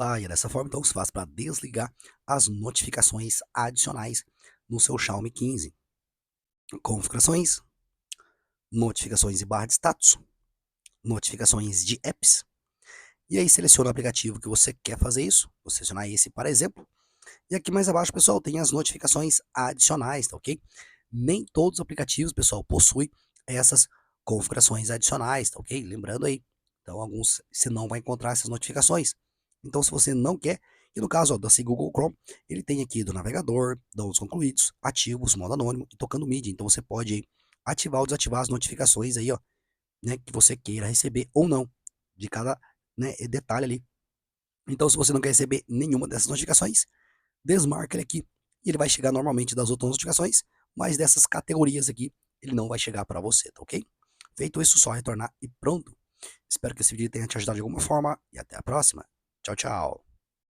Olá, e é dessa forma então que se faz para desligar as notificações adicionais no seu Xiaomi 15. Configurações, notificações e barra de status, notificações de apps. E aí seleciona o aplicativo que você quer fazer isso. Vou selecionar esse para exemplo. E aqui mais abaixo, pessoal, tem as notificações adicionais, tá ok? Nem todos os aplicativos, pessoal, possuem essas configurações adicionais, tá ok? Lembrando aí. Então, alguns você não vai encontrar essas notificações. Então, se você não quer, e no caso ó, desse Google Chrome, ele tem aqui do navegador, downloads concluídos, ativos, modo anônimo e tocando mídia. Então, você pode aí, ativar ou desativar as notificações aí, ó, né, que você queira receber ou não, de cada, né, detalhe ali. Então, se você não quer receber nenhuma dessas notificações, desmarca ele aqui e ele vai chegar normalmente das outras notificações, mas dessas categorias aqui ele não vai chegar para você, tá ok? Feito isso, só retornar e pronto. Espero que esse vídeo tenha te ajudado de alguma forma e até a próxima. Tchau, tchau.